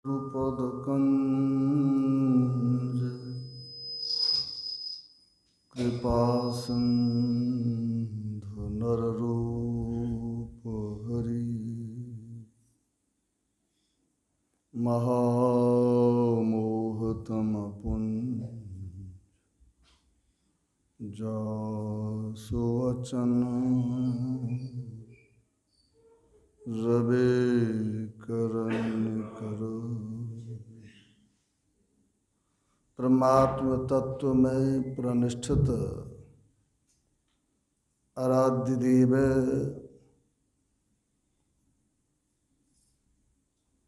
पदकंज कृपासिंधु नररूप हरि महामोहतमपुञ्ज जासुवचन रवि करन्निकर परमात्म तत्व में प्रनिष्ठित आराध्य देव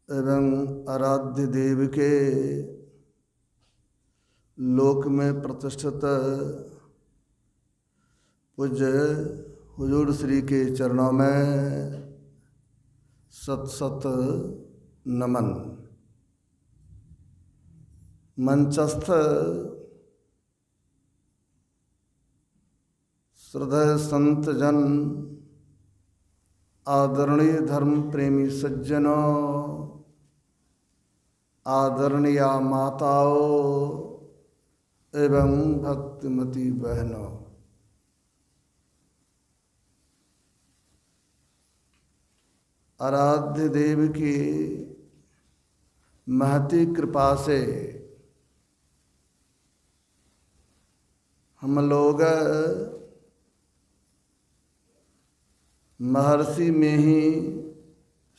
एवं आराध्य देव के लोक में प्रतिष्ठित पूज्य हुजूर श्री के चरणों में सत सत नमन। मंचस्थ श्रद्धेय संत जन, आदरणीय धर्म प्रेमी सज्जनों, आदरणीय माताओं एवं भक्तिमती बहनों, आराध्य देव की महती कृपा से हम लोग महर्षि में ही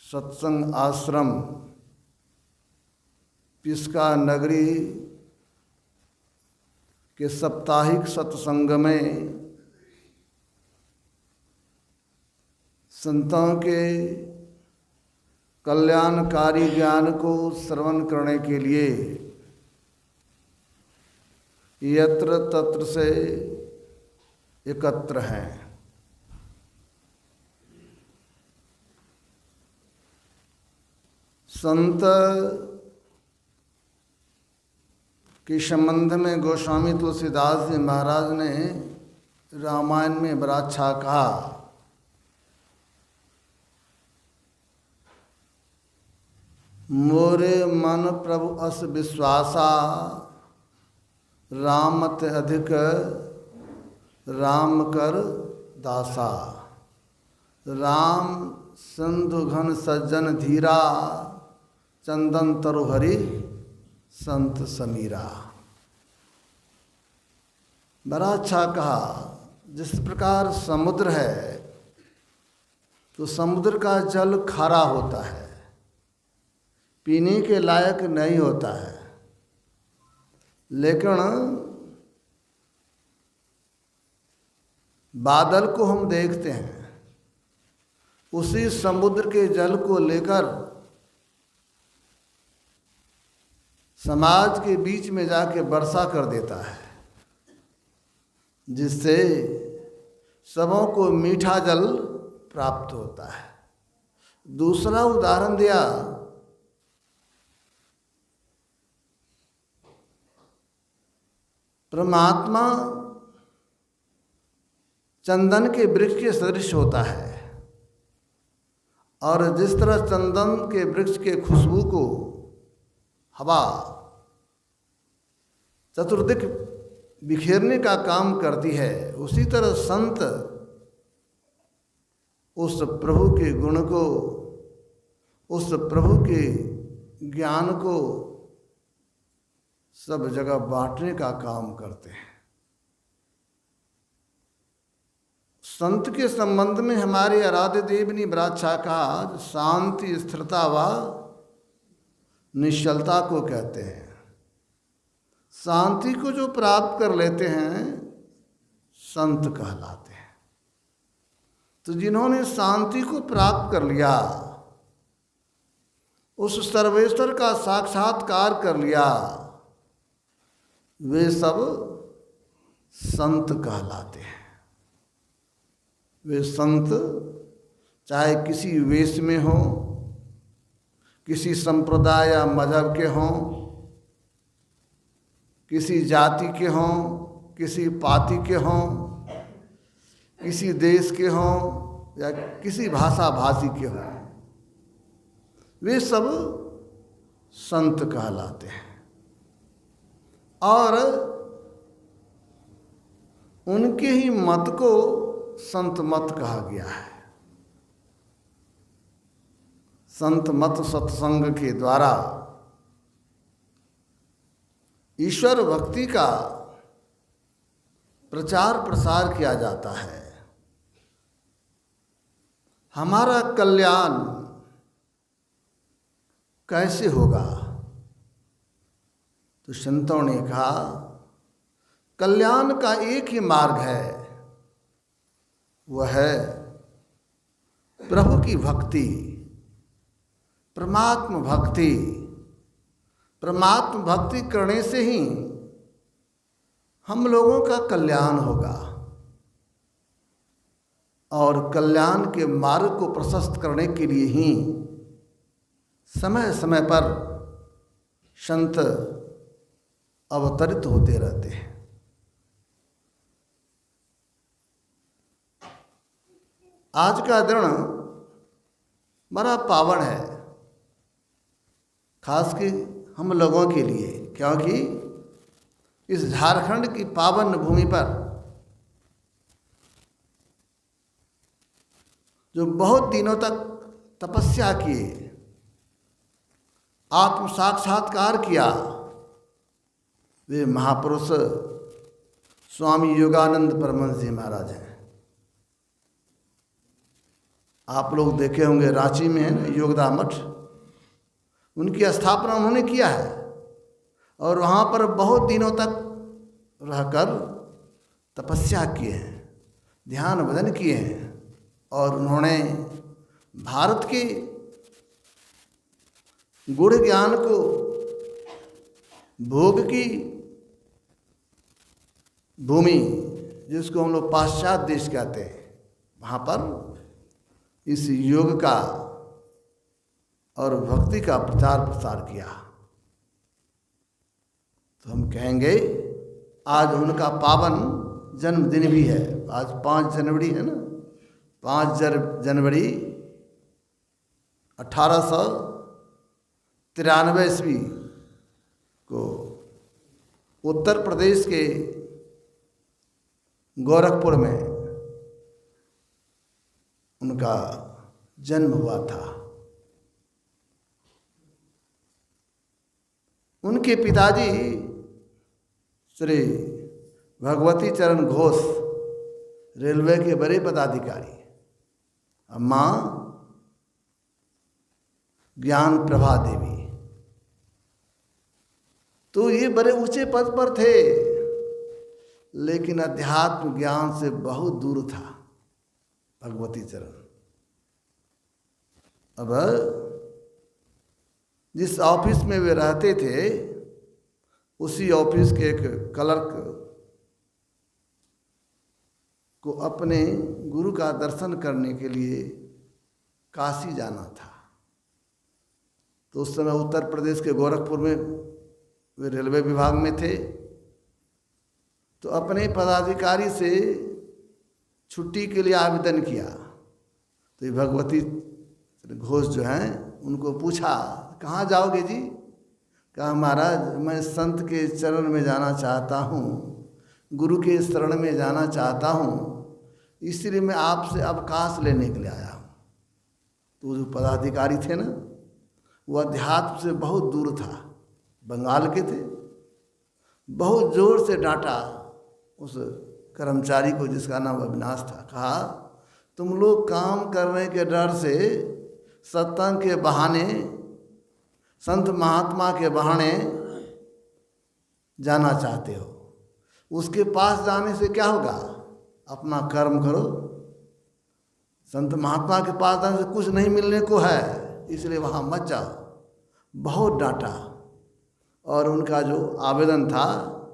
सत्संग आश्रम पिस्का नगरी के साप्ताहिक सत्संग में संतों के कल्याणकारी ज्ञान को श्रवण करने के लिए यत्र तत्र से एकत्र हैं। संत के संबंध में गोस्वामी तुलसीदास जी महाराज ने रामायण में बड़ा अच्छा कहा। मोरे मन प्रभु अस विश्वासा, राम ते अधिक राम कर दासा। राम सिंधु घन सज्जन धीरा, चंदन तरु हरि संत समीरा। बड़ा अच्छा कहा। जिस प्रकार समुद्र है तो समुद्र का जल खारा होता है, पीने के लायक नहीं होता है, लेकिन बादल को हम देखते हैं, उसी समुद्र के जल को लेकर समाज के बीच में जाके वर्षा कर देता है, जिससे सबों को मीठा जल प्राप्त होता है। दूसरा उदाहरण दिया, परमात्मा चंदन के वृक्ष के सदृश होता है, और जिस तरह चंदन के वृक्ष के खुशबू को हवा चतुर्दिक बिखेरने का काम करती है, उसी तरह संत उस प्रभु के गुण को, उस प्रभु के ज्ञान को सब जगह बांटने का काम करते हैं। संत के संबंध में हमारे आराध्य देव ने बड़ा अच्छा कहा। शांति स्थिरता व निश्चलता को कहते हैं। शांति को जो प्राप्त कर लेते हैं संत कहलाते हैं। तो जिन्होंने शांति को प्राप्त कर लिया, उस सर्वेश्वर का साक्षात्कार कर लिया, वे सब संत कहलाते हैं। वे संत चाहे किसी वेश में हो, किसी संप्रदाय या मजहब के हों, किसी जाति के हों, किसी पाति के हों, किसी देश के हों या किसी भाषा भाषी के हों, वे सब संत कहलाते हैं। और उनके ही मत को संत मत कहा गया है। संत मत सत्संग के द्वारा ईश्वर भक्ति का प्रचार प्रसार किया जाता है। हमारा कल्याण कैसे होगा? तो संतों ने कहा कल्याण का एक ही मार्ग है, वह है प्रभु की भक्ति, परमात्म भक्ति। परमात्म भक्ति करने से ही हम लोगों का कल्याण होगा। और कल्याण के मार्ग को प्रशस्त करने के लिए ही समय समय पर संत अवतरित होते रहते हैं। आज का दिन बड़ा पावन है, खास कि हम लोगों के लिए, क्योंकि इस झारखंड की पावन भूमि पर जो बहुत दिनों तक तपस्या किए, आत्म साक्षात्कार किया, वे महापुरुष स्वामी योगानंद परमहंस जी महाराज हैं। आप लोग देखे होंगे रांची में है ना योगदा मठ, उनकी स्थापना उन्होंने किया है। और वहाँ पर बहुत दिनों तक रहकर तपस्या किए हैं, ध्यान भजन किए हैं। और उन्होंने भारत के गुण ज्ञान को, भोग की भूमि जिसको हम लोग पाश्चात्य देश कहते हैं, वहाँ पर इस योग का और भक्ति का प्रचार प्रसार किया। तो हम कहेंगे आज उनका पावन जन्मदिन भी है। आज 5 जनवरी है ना, 5 जनवरी 1893 ईस्वी को उत्तर प्रदेश के गोरखपुर में उनका जन्म हुआ था। उनके पिताजी श्री भगवती चरण घोष रेलवे के बड़े पदाधिकारी, माँ ज्ञान प्रभा देवी। तो ये बड़े ऊंचे पद पर थे, लेकिन अध्यात्म ज्ञान से बहुत दूर था भगवती चरण। अब जिस ऑफिस में वे रहते थे, उसी ऑफिस के एक क्लर्क को अपने गुरु का दर्शन करने के लिए काशी जाना था। तो उस समय उत्तर प्रदेश के गोरखपुर में वे रेलवे विभाग में थे। तो अपने पदाधिकारी से छुट्टी के लिए आवेदन किया। तो ये भगवती घोष जो हैं उनको पूछा, कहाँ जाओगे जी? कहा महाराज मैं संत के चरण में जाना चाहता हूँ, गुरु के शरण में जाना चाहता हूँ, इसलिए मैं आपसे अवकाश लेने के लिए आया हूँ। तो जो पदाधिकारी थे ना, वो अध्यात्म से बहुत दूर था, बंगाल के थे। बहुत जोर से डांटा उस कर्मचारी को जिसका नाम अविनाश था। कहा तुम लोग काम करने के डर से सत्संग के बहाने, संत महात्मा के बहाने जाना चाहते हो। उसके पास जाने से क्या होगा? अपना कर्म करो। संत महात्मा के पास जाने से कुछ नहीं मिलने को है, इसलिए वहाँ मत जाओ। बहुत डांटा और उनका जो आवेदन था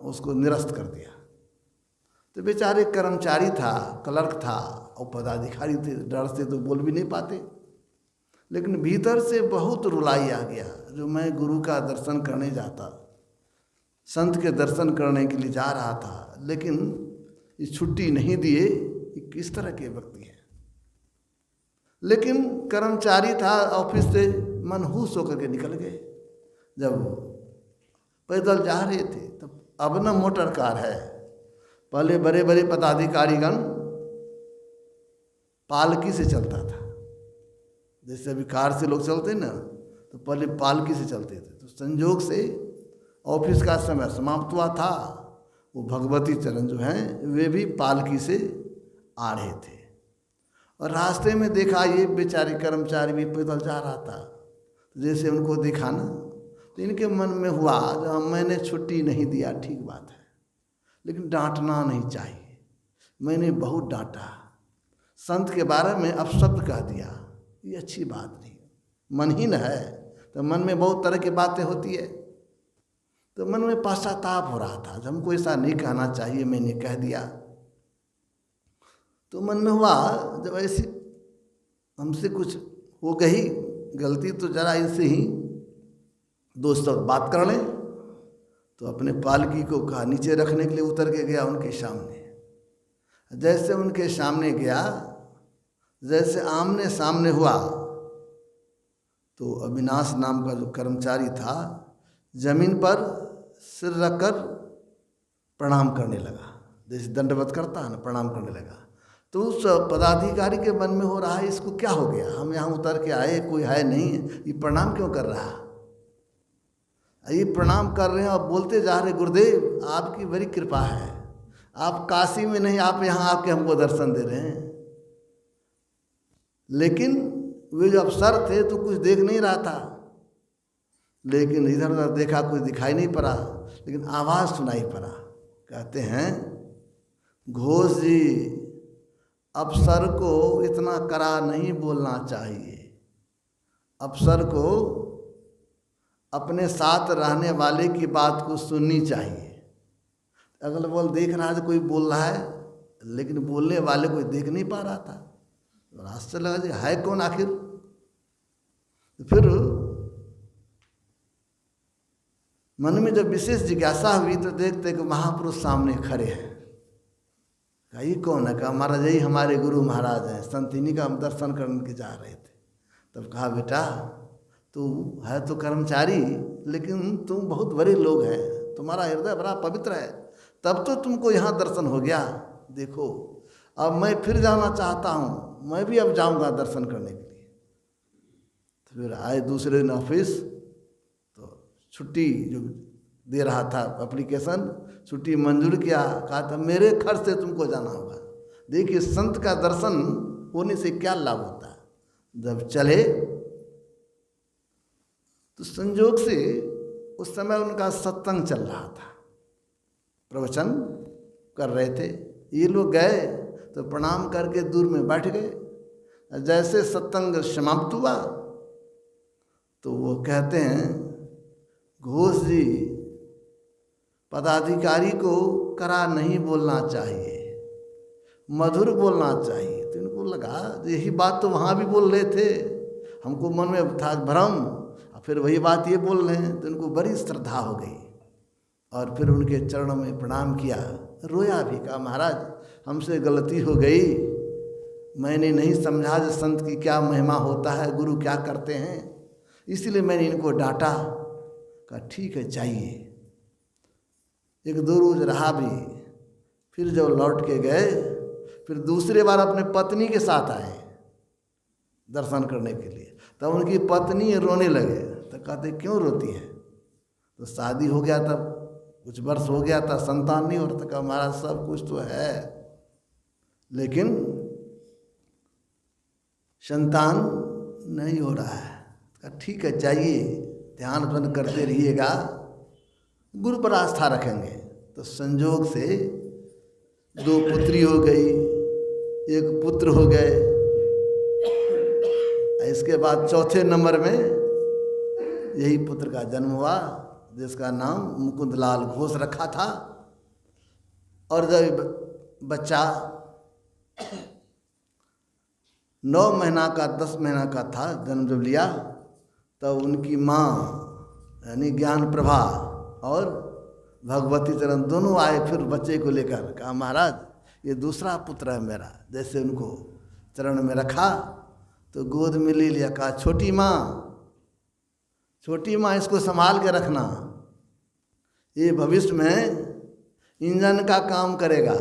उसको निरस्त कर दिया। तो बेचारे कर्मचारी था, क्लर्क था और पदाधिकारी थे, डर से तो बोल भी नहीं पाते। लेकिन भीतर से बहुत रुलाई आ गया, जो मैं गुरु का दर्शन करने जाता, संत के दर्शन करने के लिए जा रहा था, लेकिन ये छुट्टी नहीं दिए, ये किस तरह के व्यक्ति हैं। लेकिन कर्मचारी था, ऑफिस से मनहूस होकर के निकल गए। जब पैदल जा रहे थे तब अब न मोटर कार है, पहले बड़े बड़े पदाधिकारीगण पालकी से चलता था। जैसे अभी कार से लोग चलते ना, तो पहले पालकी से चलते थे। तो संयोग से ऑफिस का समय समाप्त हुआ था, वो भगवती चरण जो हैं वे भी पालकी से आ रहे थे और रास्ते में देखा ये बेचारे कर्मचारी भी पैदल जा रहा था। तो जैसे उनको देखा ना, तो इनके मन में हुआ जो मैंने छुट्टी नहीं दिया, ठीक बात है, लेकिन डांटना नहीं चाहिए। मैंने बहुत डांटा, संत के बारे में अपशब्द कह दिया, ये अच्छी बात नहीं। मनहीन है तो मन में बहुत तरह की बातें होती है, तो मन में पश्चाताप हो रहा था, जब हमको ऐसा नहीं कहना चाहिए, मैंने कह दिया। तो मन में हुआ जब ऐसी हमसे कुछ हो गई गलती, तो जरा इनसे ही दोस्त बात कर लें। तो अपने पालकी को कहा नीचे रखने के लिए उतर के गया उनके सामने। जैसे उनके सामने गया, जैसे आमने सामने हुआ, तो अविनाश नाम का जो कर्मचारी था जमीन पर सिर रखकर प्रणाम करने लगा, जैसे दंडवत करता है ना, प्रणाम करने लगा। तो उस पदाधिकारी के मन में हो रहा है इसको क्या हो गया, हम यहाँ उतर के आए, कोई है नहीं, ये प्रणाम क्यों कर रहा है। ये प्रणाम कर रहे हैं और बोलते जा रहे, गुरुदेव आपकी बड़ी कृपा है, आप काशी में नहीं, आप यहाँ आके हमको दर्शन दे रहे हैं। लेकिन वे जो अफसर थे तो कुछ देख नहीं रहा था, लेकिन इधर उधर देखा, कुछ दिखाई नहीं पड़ा, लेकिन आवाज़ सुनाई पड़ा। कहते हैं घोष जी, अफसर को इतना कड़ा नहीं बोलना चाहिए, अफसर को अपने साथ रहने वाले की बात को सुननी चाहिए। अगल बगल देख रहा है तो कोई बोल रहा है, लेकिन बोलने वाले कोई देख नहीं पा रहा था। तो आश्चर्य लगा जी, है कौन आखिर। तो फिर मन में जब विशेष जिज्ञासा हुई तो देखते कि महापुरुष सामने खड़े हैं। कहा ये कौन है। कहा महाराज यही हमारे गुरु महाराज हैं, संत इन्हीं का हम दर्शन करने के जा रहे थे। तब कहा बेटा तू है तो कर्मचारी, लेकिन तुम बहुत बड़े लोग हैं, तुम्हारा हृदय बड़ा पवित्र है, तब तो तुमको यहाँ दर्शन हो गया। देखो अब मैं फिर जाना चाहता हूँ, मैं भी अब जाऊँगा दर्शन करने के लिए। तो फिर आए दूसरे दिन ऑफिस, तो छुट्टी जो दे रहा था एप्लीकेशन, छुट्टी मंजूर किया। कहा था मेरे खर्च से तुमको जाना होगा। देखिए संत का दर्शन होने से क्या लाभ होता है। जब चले तो संजोग से उस समय उनका सत्संग चल रहा था, प्रवचन कर रहे थे। ये लोग गए तो प्रणाम करके दूर में बैठ गए। जैसे सत्संग समाप्त हुआ तो वो कहते हैं घोष जी, पदाधिकारी को कड़ा नहीं बोलना चाहिए, मधुर बोलना चाहिए। तो इनको लगा यही बात तो वहाँ भी बोल रहे थे, हमको मन में था भ्रम, फिर वही बात ये बोल रहे हैं। तो इनको बड़ी श्रद्धा हो गई और फिर उनके चरणों में प्रणाम किया, रोया भी। कहा महाराज हमसे गलती हो गई, मैंने नहीं समझा जो संत की क्या महिमा होता है, गुरु क्या करते हैं, इसलिए मैंने इनको डांटा। कहा ठीक है चाहिए। एक दो रोज रहा भी, फिर जब लौट के गए, फिर दूसरे बार अपने पत्नी के साथ आए दर्शन करने के लिए। तब उनकी पत्नी रोने लगे। तो कहते क्यों रोती है। तो शादी हो गया, तब कुछ वर्ष हो गया था, संतान नहीं हो रहा था। कहा महाराज सब कुछ तो है, लेकिन संतान नहीं हो रहा है। कहा ठीक है चाहिए, ध्यान बंद करते रहिएगा, गुरु पर आस्था रखेंगे। तो संजोग से दो पुत्री हो गई, एक पुत्र हो गए। इसके बाद चौथे नंबर में यही पुत्र का जन्म हुआ, जिसका नाम मुकुंदलाल घोष रखा था। और जब बच्चा 9 महीना का 10 महीना का था, जन्म जब लिया, तब उनकी माँ यानी ज्ञान प्रभा और भगवती चरण दोनों आए फिर बच्चे को लेकर। कहा महाराज ये दूसरा पुत्र है मेरा। जैसे उनको चरण में रखा तो गोद में ले लिया। कहा छोटी माँ छोटी माँ इसको संभाल के रखना, ये भविष्य में इंजन का काम करेगा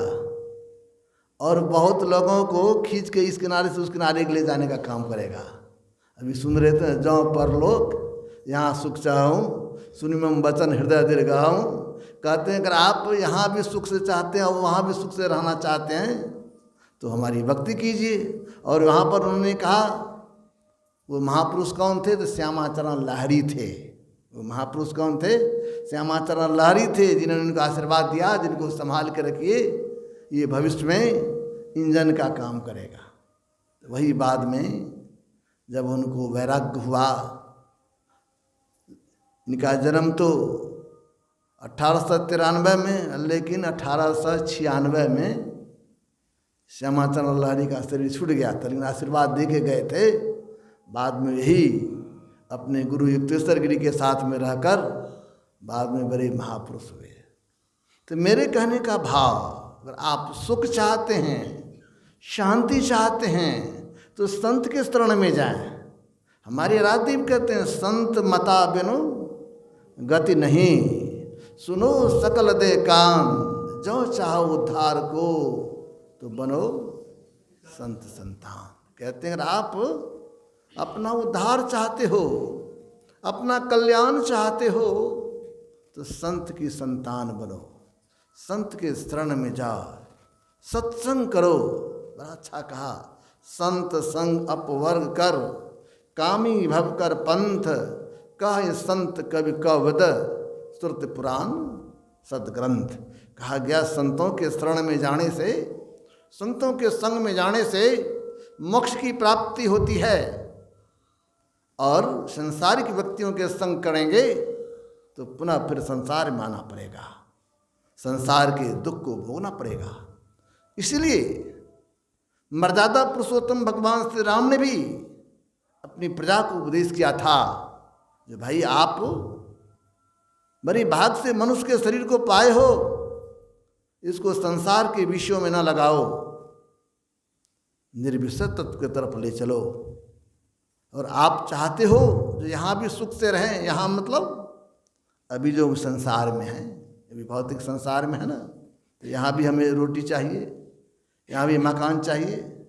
और बहुत लोगों को खींच के इस किनारे से उस किनारे के ले जाने का काम करेगा। अभी सुन रहे थे, जौ परलोक यहाँ सुख चाहूँ, सुनि मम वचन हृदय दीर्घाऊँ। कहते हैं अगर आप यहाँ भी सुख से चाहते हैं और वहाँ भी सुख से रहना चाहते हैं तो हमारी भक्ति कीजिए। और वहाँ पर उन्होंने कहा, वो महापुरुष कौन थे? तो श्यामाचरण लाहिड़ी थे। वो महापुरुष कौन थे? श्यामाचरण लाहिड़ी थे, जिन्होंने उनको आशीर्वाद दिया, जिनको संभाल के रखिए, ये भविष्य में इंजन का काम करेगा। वही बाद में जब उनको वैराग्य हुआ, इनका जन्म तो 1893 में, लेकिन 1896 में श्यामाचरण लाहिड़ी का शरीर छूट गया था, लेकिन आशीर्वाद दे के गए थे। बाद में यही अपने गुरु युक्तेश्वर गिरी के साथ में रहकर बाद में बड़े महापुरुष हुए। तो मेरे कहने का भाव, अगर आप सुख चाहते हैं, शांति चाहते हैं, तो संत के शरण में जाएं। हमारे राजदीप कहते हैं, संत मता बिनु गति नहीं, सुनो सकल दे काम, जो चाहो उद्धार को, तो बनो संत संतान। कहते हैं अगर आप अपना उद्धार चाहते हो, अपना कल्याण चाहते हो, तो संत की संतान बनो, संत के शरण में जाओ, सत्संग करो। बड़ा अच्छा कहा, संत संग अपवर्ग कर, कामी भव कर पंथ, कह संत कवि कवद, श्रुति पुराण सदग्रंथ। कहा गया संतों के शरण में जाने से, संतों के संग में जाने से मोक्ष की प्राप्ति होती है। और संसारिक व्यक्तियों के संग करेंगे तो पुनः फिर संसार में आना पड़ेगा, संसार के दुख को भोगना पड़ेगा। इसलिए मर्यादा पुरुषोत्तम भगवान श्री राम ने भी अपनी प्रजा को उपदेश किया था, जो भाई आप बड़ी भाग से मनुष्य के शरीर को पाए हो, इसको संसार के विषयों में न लगाओ, निर्विषय तत्व की तरफ ले चलो। और आप चाहते हो जो यहाँ भी सुख से रहें, यहाँ मतलब अभी जो संसार में है, अभी भौतिक संसार में है ना, तो यहाँ भी हमें रोटी चाहिए, यहाँ भी मकान चाहिए,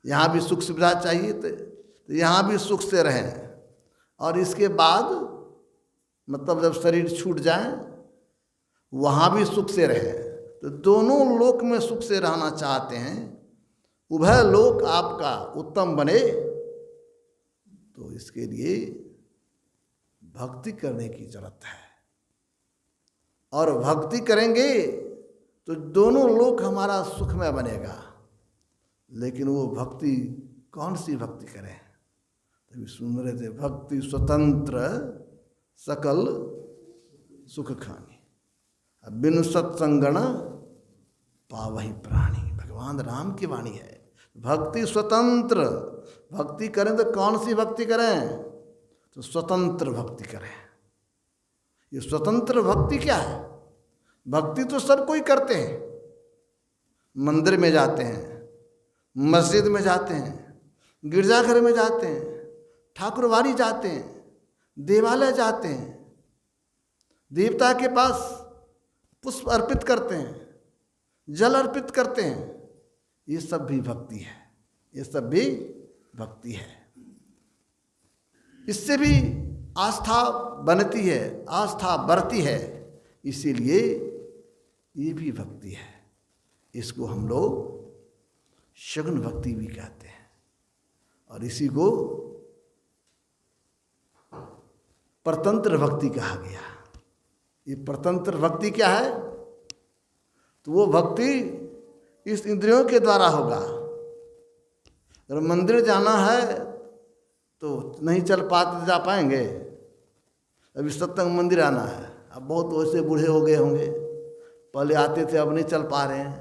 यहाँ भी सुख सुविधा चाहिए, तो यहाँ भी सुख से रहें। और इसके बाद मतलब जब शरीर छूट जाए वहाँ भी सुख से रहे। तो दोनों लोक में सुख से रहना चाहते हैं, उभय लोक आपका उत्तम बने, तो इसके लिए भक्ति करने की जरूरत है। और भक्ति करेंगे तो दोनों लोक हमारा सुखमय बनेगा। लेकिन वो भक्ति कौन सी भक्ति करें? तभी सुन रहे थे, भक्ति स्वतंत्र सकल सुख खानी, बिनु सत्संगण पावहि प्राणी। भगवान राम की वाणी है, भक्ति स्वतंत्र। भक्ति करें तो कौन सी भक्ति करें? तो स्वतंत्र भक्ति करें। ये स्वतंत्र भक्ति क्या है? भक्ति तो सब कोई करते हैं, मंदिर में जाते हैं, मस्जिद में जाते हैं, गिरजाघर में जाते हैं, ठाकुरवाड़ी जाते हैं, देवालय जाते हैं, देवता के पास पुष्प अर्पित करते हैं, जल अर्पित करते हैं। ये सब भी भक्ति है, ये सब भी भक्ति है। इससे भी आस्था बनती है, आस्था बढ़ती है। इसीलिए ये भी भक्ति है। इसको हम लोग शगुन भक्ति भी कहते हैं। और इसी को परतंत्र भक्ति कहा गया। ये परतंत्र भक्ति क्या है? तो वो भक्ति इस इंद्रियों के द्वारा होगा। अगर मंदिर जाना है तो नहीं चल पाते, जा पाएंगे? अभी सत्संग मंदिर आना है, अब बहुत वैसे बूढ़े हो गए होंगे, पहले आते थे अब नहीं चल पा रहे हैं,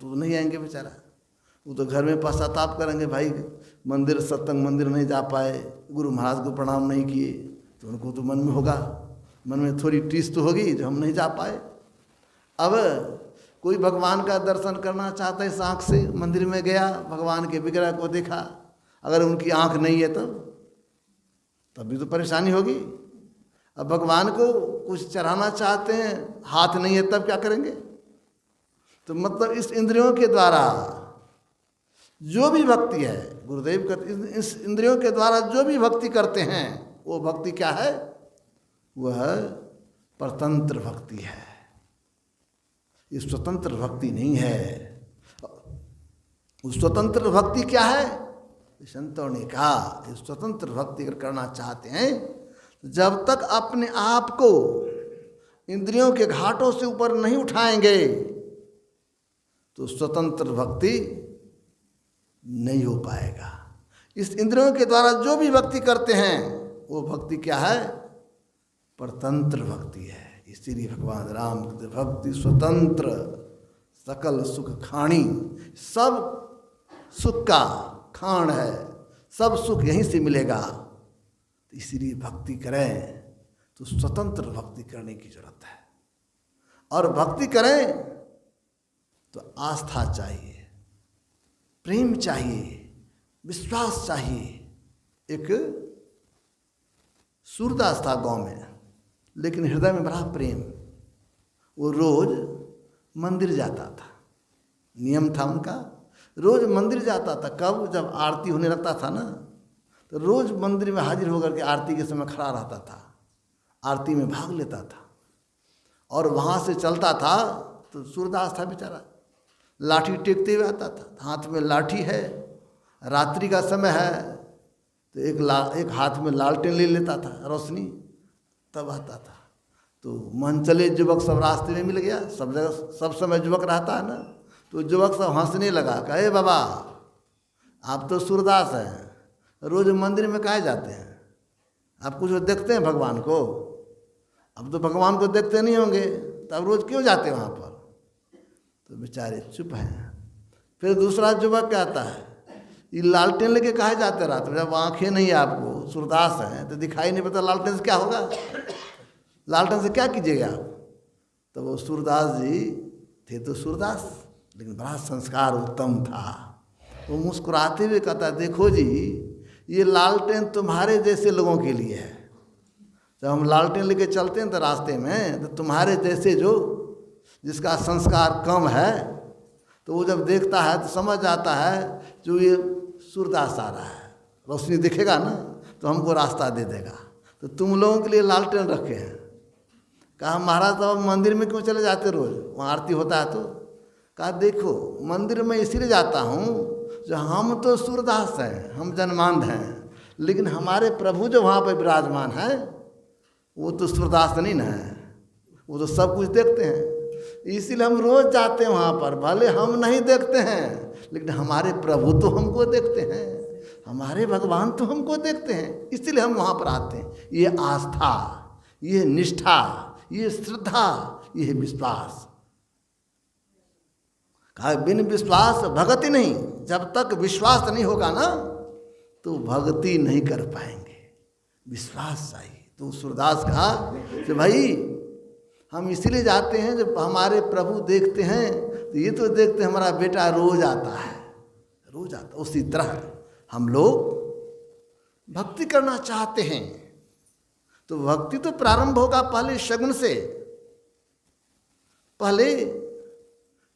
तो नहीं आएंगे बेचारा। वो तो घर में पश्चाताप करेंगे, भाई मंदिर सत्संग मंदिर नहीं जा पाए, गुरु महाराज को प्रणाम नहीं किए, तो उनको तो मन में होगा, मन में थोड़ी टीस तो होगी जो हम नहीं जा पाए। अब कोई भगवान का दर्शन करना चाहता है, इस आँख से मंदिर में गया, भगवान के विग्रह को देखा, अगर उनकी आँख नहीं है तब भी तो परेशानी होगी। अब भगवान को कुछ चढ़ाना चाहते हैं, हाथ नहीं है, तब क्या करेंगे? तो मतलब इस इंद्रियों के द्वारा जो भी भक्ति है, गुरुदेव कहते इस इंद्रियों के द्वारा जो भी भक्ति करते हैं वो भक्ति क्या है? वह परतंत्र भक्ति है, ये स्वतंत्र भक्ति नहीं है। स्वतंत्र भक्ति क्या है? संतों ने कहा ये स्वतंत्र भक्ति अगर करना चाहते हैं तो जब तक अपने आप को इंद्रियों के घाटों से ऊपर नहीं उठाएंगे तो स्वतंत्र भक्ति नहीं हो पाएगा। इस इंद्रियों के द्वारा जो भी भक्ति करते हैं वो भक्ति क्या है? परतंत्र भक्ति है। इसीलिए भगवान राम भक्ति स्वतंत्र सकल सुख खाणी, सब सुख का खान है, सब सुख यहीं से मिलेगा। तो इसीलिए भक्ति करें तो स्वतंत्र भक्ति करने की जरूरत है। और भक्ति करें तो आस्था चाहिए, प्रेम चाहिए, विश्वास चाहिए। एक सूरदास था गांव में, लेकिन हृदय में बड़ा प्रेम। वो रोज मंदिर जाता था, नियम था उनका, रोज मंदिर जाता था। कब? जब आरती होने लगता था ना, तो रोज मंदिर में हाजिर होकर के आरती के समय खड़ा रहता था, आरती में भाग लेता था। और वहाँ से चलता था तो सूरदास था बेचारा, लाठी टेकते हुए आता था, हाथ में लाठी है, रात्रि का समय है, तो एक हाथ में लालटेन ले लेता था रोशनी, तब आता था। तो मन चले युवक सब रास्ते में मिल गया, सब जगह सब समय युवक रहता है ना, तो युवक सब हंसने लगा, कहे बाबा आप तो सूरदास हैं, रोज मंदिर में काहे जाते हैं? आप कुछ देखते हैं भगवान को? अब तो भगवान को देखते नहीं होंगे, तब रोज क्यों जाते वहाँ पर? तो बेचारे चुप हैं। फिर दूसरा युवक कहता है ये लालटेन लेके काहे जाते रात में? जब आँखें नहीं है आपको, सूरदास हैं तो दिखाई नहीं पड़ता, लालटेन से क्या होगा? लालटेन से क्या कीजिएगा आप? तो वो सूरदास जी थे तो सूरदास, लेकिन बड़ा संस्कार उत्तम था। वो मुस्कुराते हुए कहता देखो जी ये लालटेन तुम्हारे जैसे लोगों के लिए है। जब हम लालटेन लेके चलते हैं तो रास्ते में, तो तुम्हारे जैसे जो जिसका संस्कार कम है, तो वो जब देखता है तो समझ आता है जो ये सूरदास आ रहा है, रोशनी दिखेगा ना तो हमको रास्ता दे देगा। तो तुम लोगों के लिए लालटेन रखे हैं। कहा महाराज तो मंदिर में क्यों चले जाते रोज, वहाँ आरती होता है तो? कहा देखो मंदिर में इसीलिए जाता हूँ जो हम तो सूरदास हैं, हम जन्मांध हैं, लेकिन हमारे प्रभु जो वहाँ पर विराजमान है वो तो सूरदास नहीं ना है, वो तो सब कुछ देखते हैं। इसीलिए हम रोज जाते हैं वहाँ पर, भले हम नहीं देखते हैं लेकिन हमारे प्रभु तो हमको देखते हैं, हमारे भगवान तो हमको देखते हैं, इसलिए हम वहाँ पर आते हैं। ये आस्था, ये निष्ठा, ये श्रद्धा, ये विश्वास। कहा बिन विश्वास भक्ति नहीं। जब तक विश्वास नहीं होगा ना तो भक्ति नहीं कर पाएंगे, विश्वास चाहिए। तो सूरदास कहा कि भाई हम इसीलिए जाते हैं जब हमारे प्रभु देखते हैं, तो ये तो देखते हैं हमारा बेटा रोज आता है, रोज आता। उसी तरह हम लोग भक्ति करना चाहते हैं तो भक्ति तो प्रारंभ होगा पहले शगुन से, पहले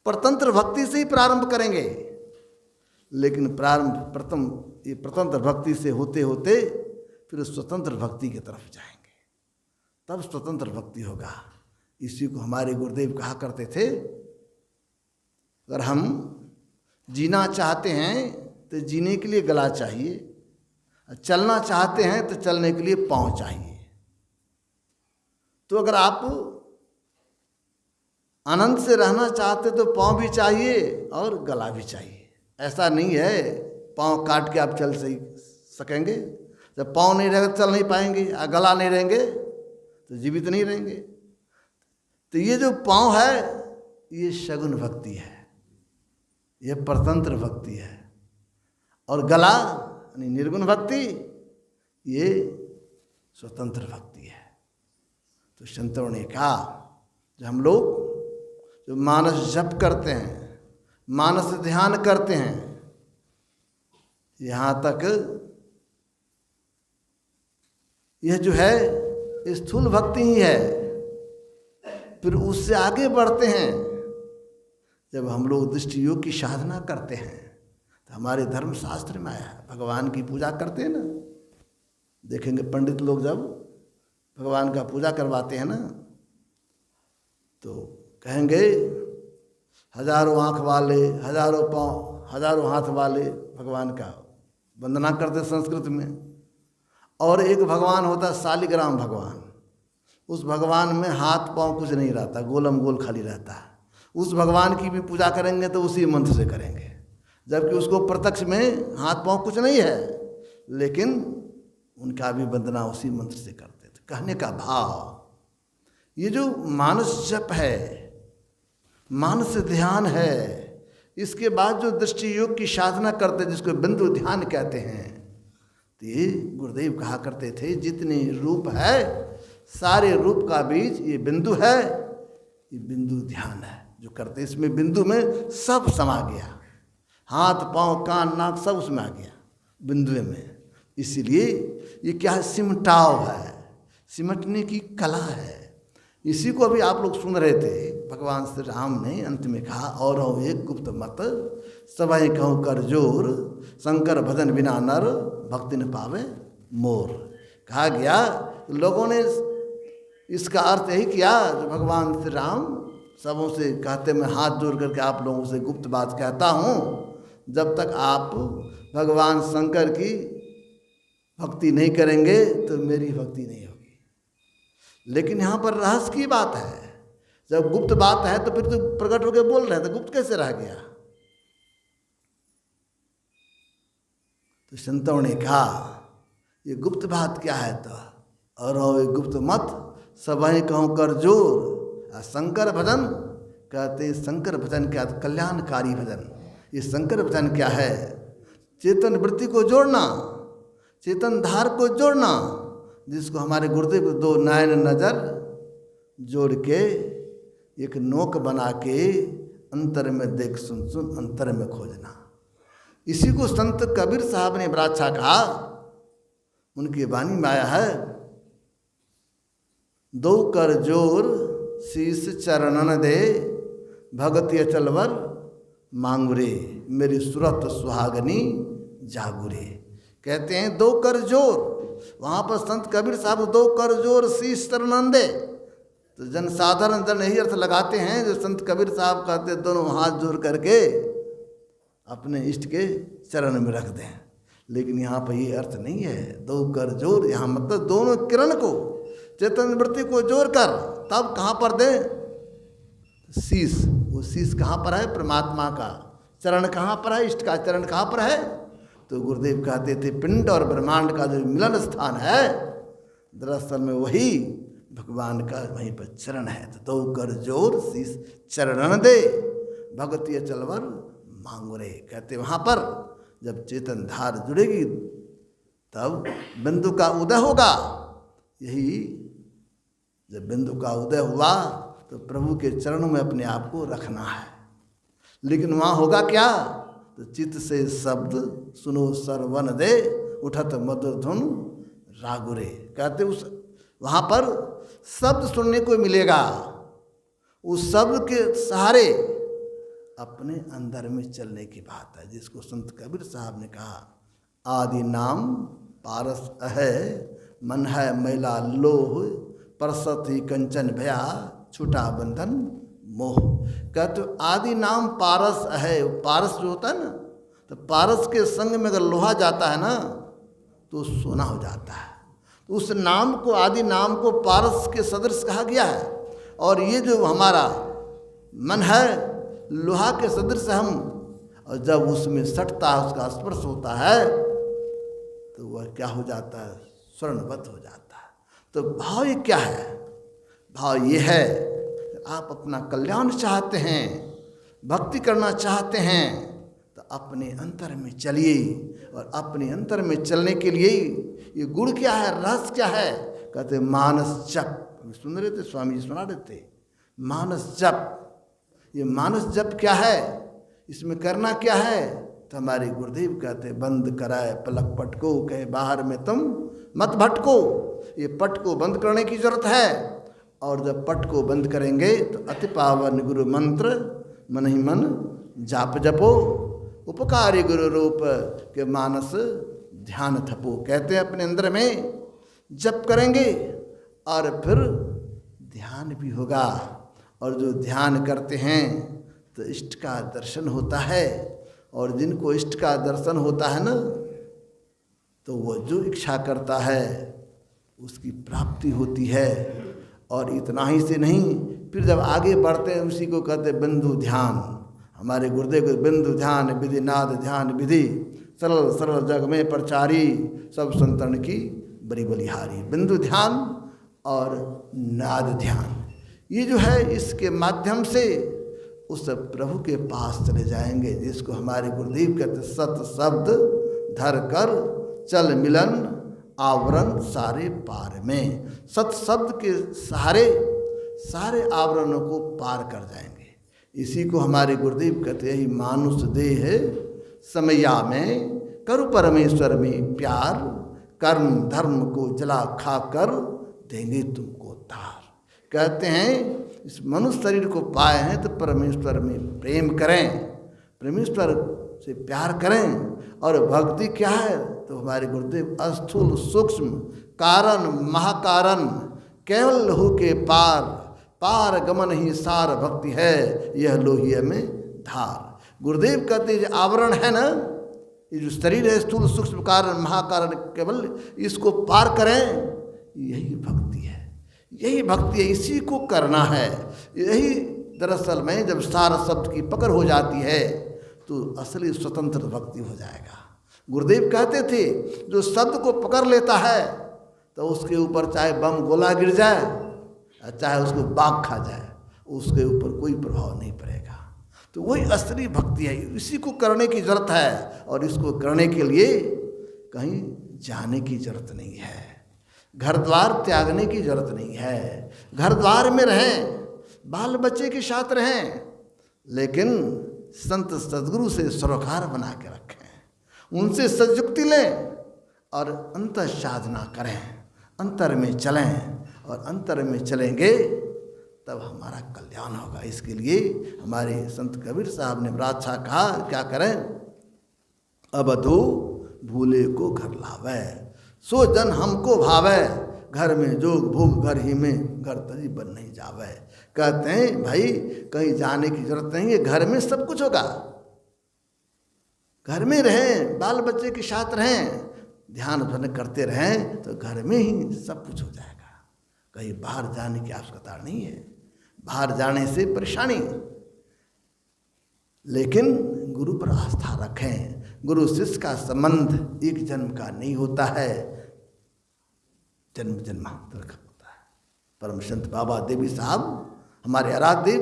परतंत्र भक्ति से ही प्रारंभ करेंगे। लेकिन प्रथम ये परतंत्र भक्ति से होते होते फिर स्वतंत्र भक्ति की तरफ जाएंगे, तब स्वतंत्र भक्ति होगा। इसी को हमारे गुरुदेव कहा करते थे, अगर हम जीना चाहते हैं तो जीने के लिए गला चाहिए, चलना चाहते हैं तो चलने के लिए पाँव चाहिए। तो अगर आप आनंद से रहना चाहते तो पाँव भी चाहिए और गला भी चाहिए। ऐसा नहीं है पाँव काट के आप चल सकेंगे, जब पाँव नहीं रहेगा चल नहीं पाएंगे, और गला नहीं रहेंगे तो जीवित नहीं रहेंगे। तो ये जो पाँव है ये शगुन भक्ति है, ये परतंत्र भक्ति है, और गला यानी निर्गुण भक्ति ये स्वतंत्र भक्ति है। तो संतों ने कहा जो हम लोग जो मानस जप करते हैं, मानस ध्यान करते हैं, यहाँ तक यह जो है स्थूल भक्ति ही है। फिर उससे आगे बढ़ते हैं। जब हम लोग दृष्टि योग की साधना करते हैं तो हमारे धर्म शास्त्र में आया है, भगवान की पूजा करते हैं ना, देखेंगे पंडित लोग जब भगवान का पूजा करवाते हैं ना तो कहेंगे हजारों आँख वाले, हजारों पाँव, हजारों हाथ वाले भगवान का वंदना करते संस्कृत में। और एक भगवान होता है शालिग्राम भगवान, उस भगवान में हाथ पाँव कुछ नहीं रहता, गोलम गोल खाली रहता है। उस भगवान की भी पूजा करेंगे तो उसी मंत्र से करेंगे, जबकि उसको प्रत्यक्ष में हाथ पाँव कुछ नहीं है, लेकिन उनका भी वंदना उसी मंत्र से करते थे। कहने का भाव, ये जो मानस जप है, मानस ध्यान है, इसके बाद जो दृष्टि योग की साधना करते जिसको बिंदु ध्यान कहते हैं, तो ये गुरुदेव कहा करते थे जितने रूप है सारे रूप का बीज ये बिंदु है, ये बिंदु ध्यान है जो करते। इसमें बिंदु में सब समा गया, हाथ पाँव कान नाक सब उसमें आ गया बिंदु में। इसीलिए ये क्या है, सिमटाव है, सिमटने की कला है। इसी को अभी आप लोग सुन रहे थे, भगवान श्री राम ने अंत में कहा और हो एक गुप्त मत सबाई कहूँ कर जोर, शंकर भजन बिना नर भक्ति न पावे मोर। कहा गया लोगों ने इसका अर्थ यही किया, जो भगवान श्री राम सबों से कहते मैं हाथ जोड़ करके आप लोगों से गुप्त बात कहता हूँ, जब तक आप भगवान शंकर की भक्ति नहीं करेंगे तो मेरी भक्ति नहीं होगी। लेकिन यहाँ पर रहस्य की बात है, जब गुप्त बात है तो फिर तो प्रकट होकर बोल रहे हैं, तो गुप्त कैसे रह गया? तो संतों ने कहा ये गुप्त बात क्या है? तो और ये गुप्त मत सबही कहूँ कर जोर, शंकर भजन कहते। शंकर भजन क्या? कल्याणकारी भजन। ये शंकर भजन क्या है? चेतन वृत्ति को जोड़ना, चेतन धार को जोड़ना, जिसको हमारे गुरुदेव दो नयन नजर जोड़ के एक नोक बना के अंतर में देख सुन सुन अंतर में खोजना। इसी को संत कबीर साहब ने बड़ा अच्छा कहा, उनकी वाणी में आया है, दो कर जोर शीश चरणन दे, भगति अचलवर मांगुरे, मेरी सुरत सुहागनी जागुरे। कहते हैं दो कर जोर, वहाँ पर संत कबीर साहब दो कर जोर शीश चरणन दे, तो जन साधारण जन यही अर्थ लगाते हैं जो संत कबीर साहब कहते दोनों हाथ जोड़ करके अपने इष्ट के चरण में रख दें। लेकिन यहाँ पर ये अर्थ नहीं है दो कर जोर, यहाँ मतलब दोनों किरण को चेतन वृत्ति को जोड़कर तब कहाँ पर दें? शीश। वो शीश कहाँ पर है? परमात्मा का चरण कहाँ पर है? इष्ट का चरण कहाँ पर है? तो गुरुदेव कहते थे पिंड और ब्रह्मांड का जो मिलन स्थान है दरअसल में वही भगवान का वहीं पर चरण है। तो दो कर जोर शीश चरणन दे, भगति अचलवर मांगुरे। कहते वहाँ पर जब चेतन धार जुड़ेगी तब बिंदु का उदय होगा। यही जब बिंदु का उदय हुआ तो प्रभु के चरणों में अपने आप को रखना है। लेकिन वहाँ होगा क्या? तो चित्त से शब्द सुनो सरवन दे, उठत मधुर धुन रागुरे। कहते उस वहाँ पर शब्द सुनने को मिलेगा, उस शब्द के सहारे अपने अंदर में चलने की बात है, जिसको संत कबीर साहब ने कहा आदि नाम पारस है, मन है मैला लोह, परसत ही कंचन भया, छूटा बंधन मोह। कहते आदि नाम पारस है। पारस जो होता है ना, तो पारस के संग में अगर लोहा जाता है ना तो सोना हो जाता है। तो उस नाम को, आदि नाम को पारस के सदृश कहा गया है। और ये जो हमारा मन है लोहा के सदृश हम, और जब उसमें सटता है, उसका स्पर्श होता है तो वह क्या हो जाता है? स्वर्णवत हो जाता है। तो भाव ये क्या है? भाव ये है आप अपना कल्याण चाहते हैं, भक्ति करना चाहते हैं तो अपने अंतर में चलिए। और अपने अंतर में चलने के लिए ये गुण क्या है, रहस्य क्या है? कहते मानस जप। सुन रहे थे, स्वामी जी सुना रहे थे मानस जप। ये मानस जप क्या है? इसमें करना क्या है? तो हमारे गुरुदेव कहते बंद कराए पलक पटको, कहे बाहर में तुम मत भटको। ये पट को बंद करने की जरूरत है। और जब पट को बंद करेंगे तो अति पावन गुरु मंत्र मन ही मन जाप जपो, उपकारी गुरु रूप के मानस ध्यान थपो। कहते हैं अपने अंदर में जप करेंगे और फिर ध्यान भी होगा, और जो ध्यान करते हैं तो इष्ट का दर्शन होता है। और जिनको इष्ट का दर्शन होता है ना, तो वो जो इच्छा करता है उसकी प्राप्ति होती है। और इतना ही से नहीं, फिर जब आगे बढ़ते हैं उसी को कहते बिंदु ध्यान। हमारे गुरुदेव को बिंदु ध्यान विधि नाद ध्यान विधि, सरल सरल जग में प्रचारी, सब संतन की बड़ी बलिहारी। बिंदु ध्यान और नाद ध्यान, ये जो है इसके माध्यम से उस प्रभु के पास चले जाएंगे, जिसको हमारे गुरुदेव कहते सत शब्द धर कर चल मिलन आवरण सारे पार में। सत शब्द के सहारे सारे आवरणों को पार कर जाएंगे। इसी को हमारे गुरुदेव कहते हैं, मानुष देह समया में करु परमेश्वर में प्यार, कर्म धर्म को जला खा कर देंगे तुमको तार। कहते हैं इस मनुष्य शरीर को पाए हैं तो परमेश्वर में प्रेम करें, परमेश्वर से प्यार करें। और भक्ति क्या है? तो हमारे गुरुदेव अस्थूल सूक्ष्म कारण महाकारण केवल हो के पार, पार गमन ही सार भक्ति है, यह लोहिया में धार। गुरुदेव कहते हैं आवरण है ना, ये जो शरीर है स्थूल सूक्ष्म कारण महाकारण केवल, इसको पार करें, यही भक्ति है, यही भक्ति है, इसी को करना है। यही दरअसल में जब सार शब्द की पकड़ हो जाती है तो असली स्वतंत्र भक्ति हो जाएगा। गुरुदेव कहते थे जो शब्द को पकड़ लेता है तो उसके ऊपर चाहे बम गोला गिर जाए, चाहे उसको बाघ खा जाए, उसके ऊपर कोई प्रभाव नहीं पड़ेगा। तो वही असली भक्ति है, इसी को करने की जरूरत है। और इसको करने के लिए कहीं जाने की जरूरत नहीं है, घर द्वार त्यागने की जरूरत नहीं है। घर द्वार में रहें, बाल बच्चे के साथ रहें, लेकिन संत सद्गुरु से सरोकार बना के रखें, उनसे सद्युक्ति लें और अंतर साधना करें, अंतर में चलें। और अंतर में चलेंगे तब हमारा कल्याण होगा। इसके लिए हमारे संत कबीर साहब ने बड़ा अच्छा कहा, क्या करें? अबधू भूले को घर लावे, सो जन हमको भावे, घर में जोग भोग घर ही में, घर तरी बन नहीं जावे। कहते हैं भाई कहीं जाने की जरूरत नहीं है, घर में सब कुछ होगा। घर में रहें, बाल बच्चे के साथ रहें, ध्यान भजन करते रहें तो घर में ही सब कुछ हो जाएगा। कहीं बाहर जाने की आवश्यकता नहीं है, बाहर जाने से परेशानी। लेकिन गुरु पर आस्था रखें। गुरु शिष्य का संबंध एक जन्म का नहीं होता है, जन्म जन्मांतर का होता है। परम संत बाबा देवी साहब हमारे आराध्य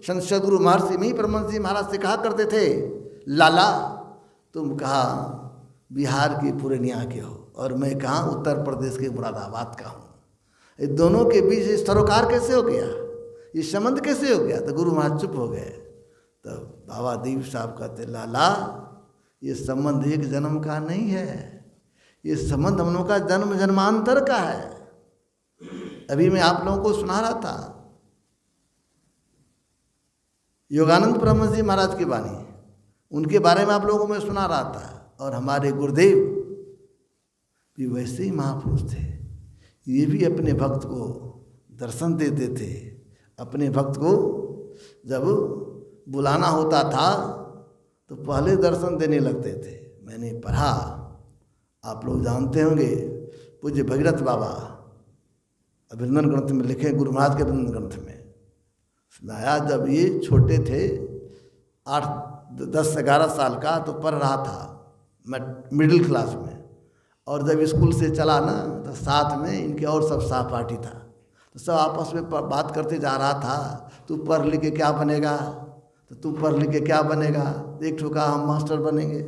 संत सद्गुरु महर्षि में परमहंस जी महाराज से कहा करते थे, लाला तुम कहा बिहार की पूर्णिया के हो और मैं कहाँ उत्तर प्रदेश के मुरादाबाद का हूँ, ये दोनों के बीच सरोकार कैसे हो गया, ये संबंध कैसे हो गया? तो गुरु महाराज चुप हो गए। तो बाबा दीप साहब कहते, लाला ये संबंध एक जन्म का नहीं है, ये संबंध हम लोगों का जन्म जन्मांतर का है। अभी मैं आप लोगों को सुना रहा था योगानंद परमहंस जी महाराज की वाणी, उनके बारे में आप लोगों को मैं सुना रहा था। और हमारे गुरुदेव भी वैसे ही महापुरुष थे, ये भी अपने भक्त को दर्शन देते थे। अपने भक्त को जब बुलाना होता था तो पहले दर्शन देने लगते थे। मैंने पढ़ा, आप लोग जानते होंगे, पूज्य भगीरथ बाबा अभिनंदन ग्रंथ में लिखे, गुरु महाराज के अभिनंदन ग्रंथ में सुनाया, जब ये छोटे थे 8-10-11 साल का, तो पढ़ रहा था मैं मिडिल क्लास में। और जब स्कूल से चला ना तो साथ में इनके और सब सहपाठी था, तो सब आपस में बात करते जा रहा था, तू पढ़ लिख के क्या बनेगा, तो तू पढ़ लिख के क्या बनेगा। एक ठो कहा हम मास्टर बनेंगे,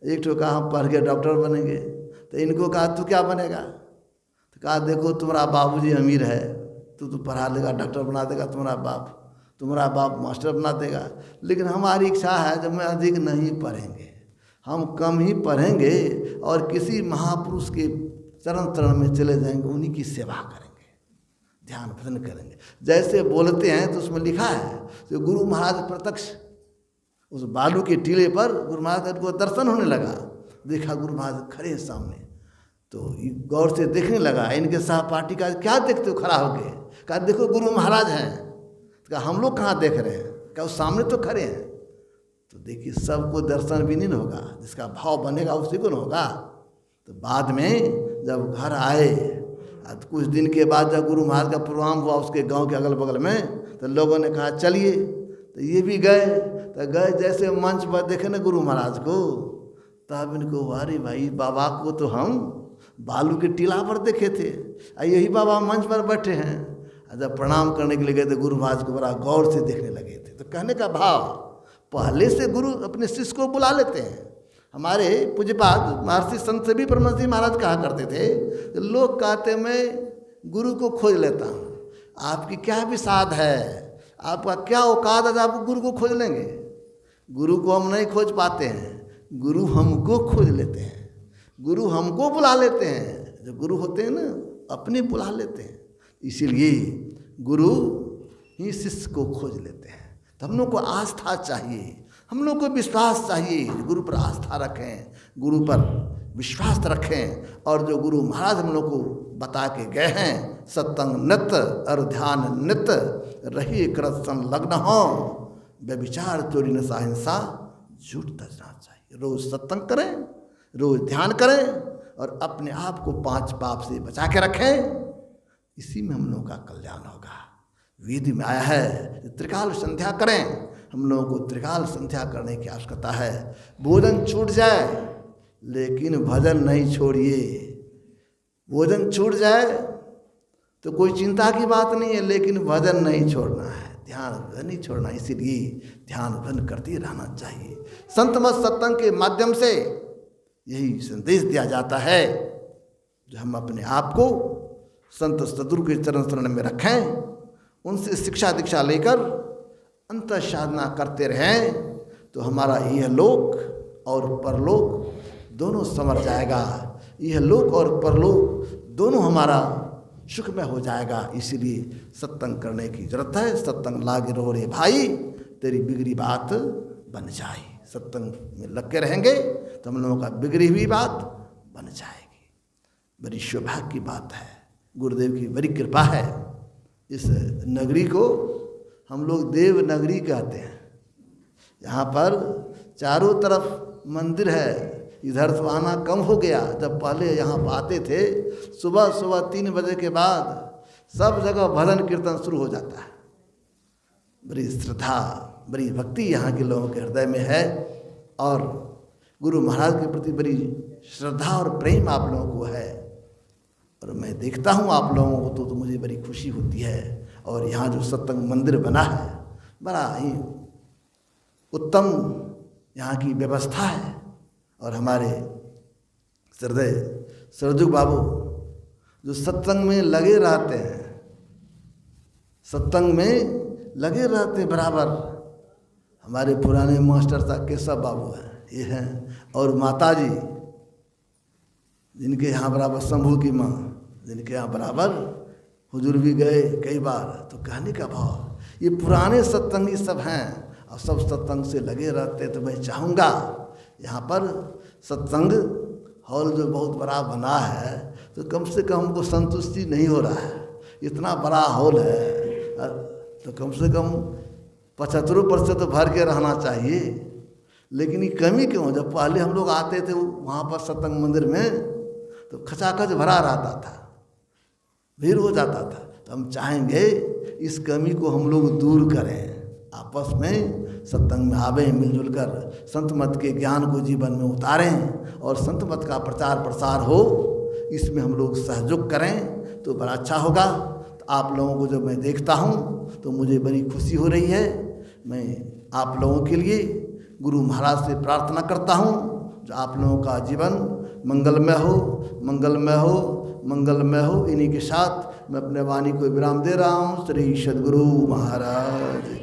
एक ठो कहा हम पढ़ के डॉक्टर बनेंगे। तो इनको कहा तू क्या बनेगा, तो कहा देखो तुम्हारा बाबूजी अमीर है, तू पढ़ा लेगा डॉक्टर बना देगा, तुम्हारा बाप मास्टर बना देगा। लेकिन हमारी इच्छा है जब मैं अधिक नहीं पढ़ेंगे, हम कम ही पढ़ेंगे और किसी महापुरुष के चरण चरण में चले जाएंगे, उन्हीं की सेवा करेंगे, ध्यान भजन करेंगे। जैसे बोलते हैं तो उसमें लिखा है कि गुरु महाराज प्रत्यक्ष उस बालू के टीले पर गुरु महाराज को दर्शन होने लगा, देखा गुरु महाराज खड़े हैं सामने, तो गौर से देखने लगा। इनके सहपाठी का क्या देखते हो खड़ा होके? कहा देखो गुरु महाराज हैं। तो कहा हम लोग कहाँ देख रहे हैं? कहा वो सामने तो खड़े हैं। तो देखिए सबको दर्शन भी नहीं होगा, जिसका भाव बनेगा उसी को न होगा। तो बाद में जब घर आए, कुछ दिन के बाद जब गुरु महाराज का प्रोग्राम हुआ उसके गांव के अगल बगल में, तो लोगों ने कहा चलिए, तो ये भी गए। तो गए जैसे मंच पर देखे ना गुरु महाराज को, तब इनको अरे भाई बाबा को तो हम बालू के टीला पर देखे थे, यही बाबा मंच पर बैठे हैं। जब प्रणाम करने के लिए गए तो गुरु महाराज को बड़ा गौर से देखने लगे थे। तो कहने का भाव, पहले से गुरु अपने शिष्य को बुला लेते हैं। हमारे पूज्यपाद महर्षि संत भी परमहंस जी महाराज कहा करते थे, लोग कहते मैं गुरु को खोज लेता हूँ, आपकी क्या विसाद है, आपका क्या औकात है, आप गुरु को खोज लेंगे? गुरु को हम नहीं खोज पाते हैं, गुरु हमको खोज लेते हैं, गुरु हमको बुला लेते हैं। जो गुरु होते हैं ना अपने बुला लेते हैं, इसीलिए गुरु ही शिष्य को खोज लेते हैं। तो हम लोग को आस्था चाहिए, हम लोग को विश्वास चाहिए, गुरु पर आस्था रखें, गुरु पर विश्वास रखें। और जो गुरु महाराज हम लोग को बता के गए हैं, सत्संग नित और ध्यान नित रही कृत संलग्न हो, व्यभिचार चोरी न साहिंसा झूठ तजना चाहिए। रोज सत्संग करें, रोज ध्यान करें और अपने आप को 5 पाप से बचा के रखें, इसी में हम लोगों का कल्याण होगा। वेद में आया है त्रिकाल संध्या करें, हम लोगों को त्रिकाल संध्या करने की आवश्यकता है। भोजन छूट जाए लेकिन भजन नहीं छोड़िए। भोजन छूट जाए तो कोई चिंता की बात नहीं है, लेकिन भजन नहीं छोड़ना है, ध्यान भजन नहीं छोड़ना। इसीलिए ध्यान भजन करते रहना चाहिए। संत मत सत्संग के माध्यम से यही संदेश दिया जाता है, जो हम अपने आप को संत सद्गुरु के चरण शरण में रखें, उनसे शिक्षा दीक्षा लेकर अंतर साधना करते रहें, तो हमारा यह लोक और परलोक दोनों संवर जाएगा। यह लोक और परलोक दोनों हमारा सुखमय हो जाएगा। इसीलिए सत्संग करने की जरूरत है। सत्संग लागे रो रे भाई, तेरी बिगड़ी बात बन जाए। सत्संग में लग के रहेंगे तो हम लोगों का बिगड़ी हुई बात बन जाएगी। बड़ी सौभाग्य की बात है, गुरुदेव की बड़ी कृपा है। इस नगरी को हम लोग देव नगरी कहते हैं। यहाँ पर चारों तरफ मंदिर है, इधर तो आना कम हो गया। जब पहले यहाँ आते थे, सुबह सुबह 3 बजे के बाद सब जगह भजन कीर्तन शुरू हो जाता है। बड़ी श्रद्धा, बड़ी भक्ति यहाँ के लोगों के हृदय में है, और गुरु महाराज के प्रति बड़ी श्रद्धा और प्रेम आप लोगों को है। और मैं देखता हूँ आप लोगों को तो मुझे बड़ी खुशी होती है। और यहाँ जो सत्संग मंदिर बना है, बड़ा ही उत्तम यहाँ की व्यवस्था है। और हमारे हृदय सरजू बाबू जो सत्संग में लगे रहते हैं, सत्संग में लगे रहते बराबर। हमारे पुराने मास्टर साहब केशव बाबू हैं, ये हैं, और माता जी जिनके यहाँ बराबर शंभू की माँ, जिनके यहाँ बराबर हुजूर भी गए कई बार। तो कहने का भाव, ये पुराने सत्संगी सब हैं और सब सत्संग से लगे रहते। तो मैं चाहूँगा यहाँ पर सत्संग हॉल जो बहुत बड़ा बना है, तो कम से कम हमको संतुष्टि नहीं हो रहा है। इतना बड़ा हॉल है तो कम से कम 75% तो भर के रहना चाहिए। लेकिन ये कमी क्यों? जब पहले हम लोग आते थे वहाँ पर सत्संग मंदिर में, तो खचाखच भरा रहता था, भीड़ हो जाता था। तो हम चाहेंगे इस कमी को हम लोग दूर करें, आपस में सत्संग में आवें, मिलजुल कर संत मत के ज्ञान को जीवन में उतारें और संत मत का प्रचार प्रसार हो, इसमें हम लोग सहयोग करें तो बड़ा अच्छा होगा। तो आप लोगों को जब मैं देखता हूँ तो मुझे बड़ी खुशी हो रही है। मैं आप लोगों के लिए गुरु महाराज से प्रार्थना करता हूँ, जो आप लोगों का जीवन मंगलमय हो, मंगलमय हो, मंगलमय हो। इन्हीं के साथ मैं अपने वाणी को विराम दे रहा हूँ। श्री सद्गुरु महाराज।